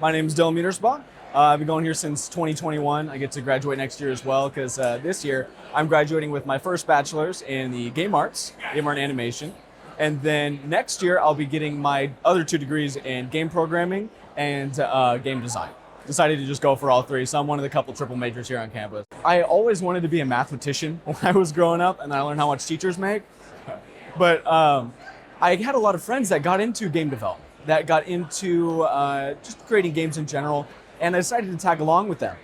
My name is Dylan Miedersbach. I've been going here since 2021. I get to graduate next year as well because this year I'm graduating with my first bachelor's in the game art and animation. And then next year I'll be getting my other 2 degrees in game programming and game design. Decided to just go for all 3, so I'm one of the couple triple majors here on campus. I always wanted to be a mathematician when I was growing up, and then I learned how much teachers make. But I had a lot of friends that got into game development, that got into just creating games in general, and I decided to tag along with them.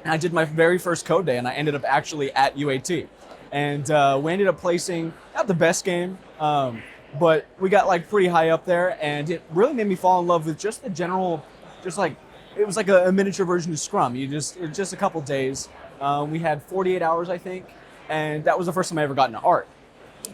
And I did my very first code day, and I ended up actually at UAT. And we ended up placing, not the best game, but we got like pretty high up there, and it really made me fall in love with just the general, just like, it was like a miniature version of Scrum. It's just a couple days. We had 48 hours, I think, and that was the first time I ever got into art.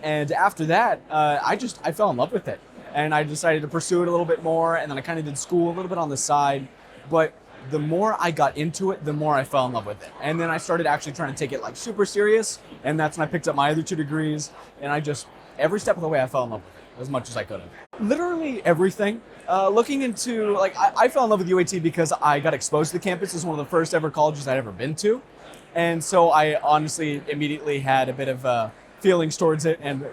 And after that, I fell in love with it, and I decided to pursue it a little bit more. And then I kind of did school a little bit on the side, but the more I got into it, the more I fell in love with it. And then I started actually trying to take it like super serious, and that's when I picked up my other 2 degrees. And every step of the way, I fell in love with it as much as I could have. Literally everything. Looking into, I fell in love with UAT because I got exposed to the campus. It's one of the first ever colleges I'd ever been to. And so I honestly immediately had a bit of feelings towards it and a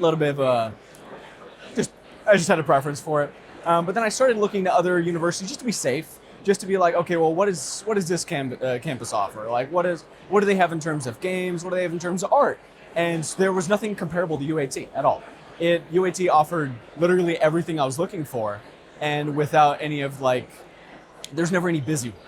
little bit of I just had a preference for it. But then I started looking to other universities just to be safe, just to be like, okay, well, what does this campus offer? Like, what do they have in terms of games? What do they have in terms of art? And there was nothing comparable to UAT at all. UAT offered literally everything I was looking for, and without any of there's never any busy work.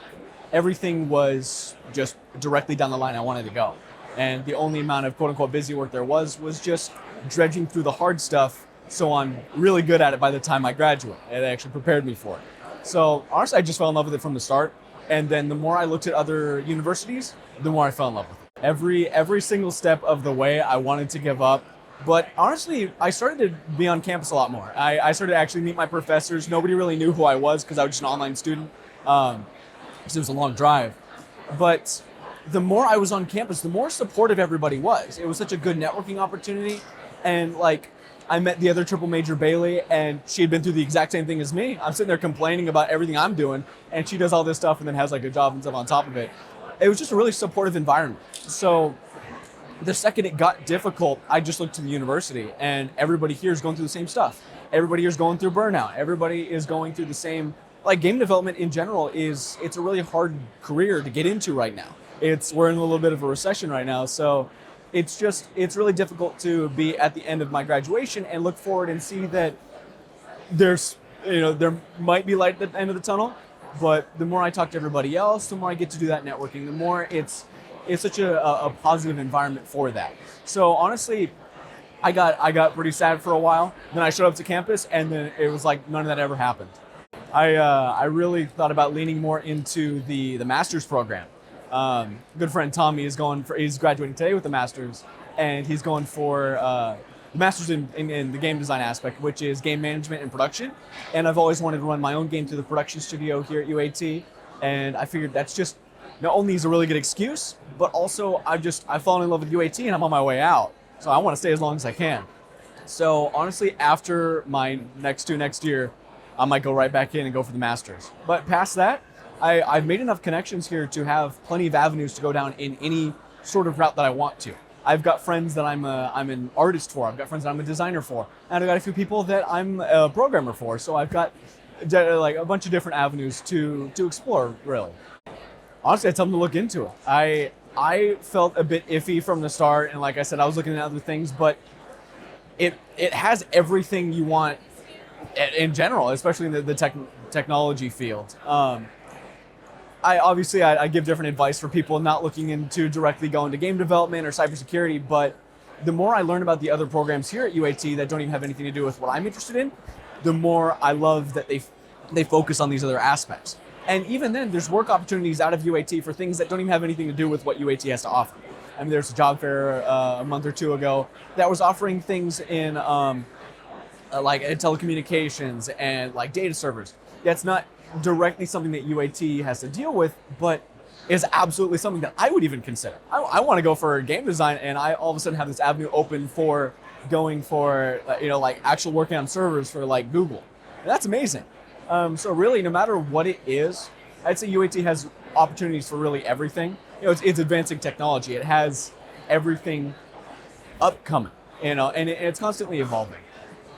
Everything was just directly down the line I wanted to go. And the only amount of quote unquote busy work there was just dredging through the hard stuff, so I'm really good at it by the time I graduate. It actually prepared me for it. So honestly, I just fell in love with it from the start. And then the more I looked at other universities, the more I fell in love with it. Every single step of the way I wanted to give up. But honestly, I started to be on campus a lot more. I started to actually meet my professors. Nobody really knew who I was because I was just an online student, because it was a long drive. But the more I was on campus, the more supportive everybody was. It was such a good networking opportunity. And I met the other triple major, Bailey, and she had been through the exact same thing as me. I'm sitting there complaining about everything I'm doing, and she does all this stuff and then has a job and stuff on top of it. It was just a really supportive environment. So the second it got difficult, I just looked to the university, and everybody here is going through the same stuff. Everybody here is going through burnout. Everybody is going through the same, game development in general it's a really hard career to get into right now. We're in a little bit of a recession right now, so it's really difficult to be at the end of my graduation and look forward and see that there might be light at the end of the tunnel, but the more I talk to everybody else, the more I get to do that networking, the more it's such a positive environment for that. So honestly, I got pretty sad for a while. Then I showed up to campus, and then it was like none of that ever happened. I really thought about leaning more into the master's program. Good friend Tommy he's graduating today with the master's, and he's going for the master's in the game design aspect, which is game management and production. And I've always wanted to run my own game through the production studio here at UAT, and I figured that's just not only is a really good excuse, but also I've fallen in love with UAT and I'm on my way out. So I want to stay as long as I can. So honestly, after my next year, I might go right back in and go for the master's. But past that, I've made enough connections here to have plenty of avenues to go down in any sort of route that I want to. I've got friends that I'm an artist for. I've got friends that I'm a designer for. And I've got a few people that I'm a programmer for. So I've got a bunch of different avenues to explore, really. Honestly, I tell them to look into it. I felt a bit iffy from the start, and like I said, I was looking at other things, but it has everything you want in general, especially in the technology field. I give different advice for people not looking into directly going to game development or cybersecurity, but the more I learn about the other programs here at UAT that don't even have anything to do with what I'm interested in, the more I love that they focus on these other aspects. And even then, there's work opportunities out of UAT for things that don't even have anything to do with what UAT has to offer. I mean, there's a job fair a month or 2 ago that was offering things in telecommunications and data servers. That's not directly something that UAT has to deal with, but is absolutely something that I would even consider. I want to go for game design, and I all of a sudden have this avenue open for going for actual working on servers for Google. And that's amazing. So really, no matter what it is, I'd say UAT has opportunities for really everything. It's advancing technology. It has everything upcoming, and it's constantly evolving.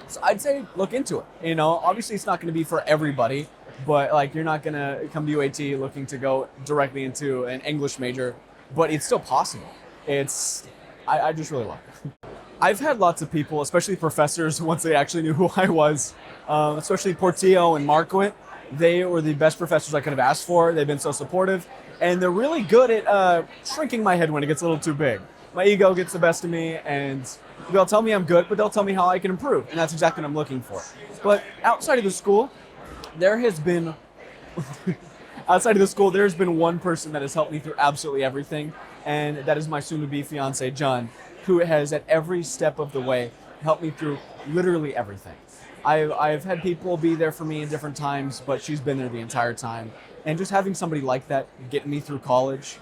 So I'd say look into it. Obviously it's not going to be for everybody, but like you're not going to come to UAT looking to go directly into an English major, but it's still possible. I just really love it. I've had lots of people, especially professors, once they actually knew who I was, especially Portillo and Marquette. They were the best professors I could have asked for. They've been so supportive, and they're really good at shrinking my head when it gets a little too big. My ego gets the best of me, and they'll tell me I'm good, but they'll tell me how I can improve, and that's exactly what I'm looking for. But outside of the school, there's been one person that has helped me through absolutely everything, and that is my soon-to-be fiance, John, who has at every step of the way helped me through literally everything. I've had people be there for me in different times, but she's been there the entire time. And just having somebody like that getting me through college,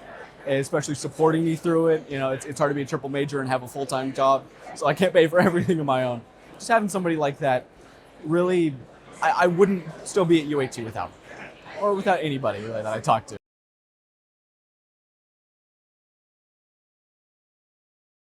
especially supporting me through it, it's hard to be a triple major and have a full-time job, so I can't pay for everything on my own. Just having somebody like that, really, I wouldn't still be at UAT without her, or without anybody really that I talk to.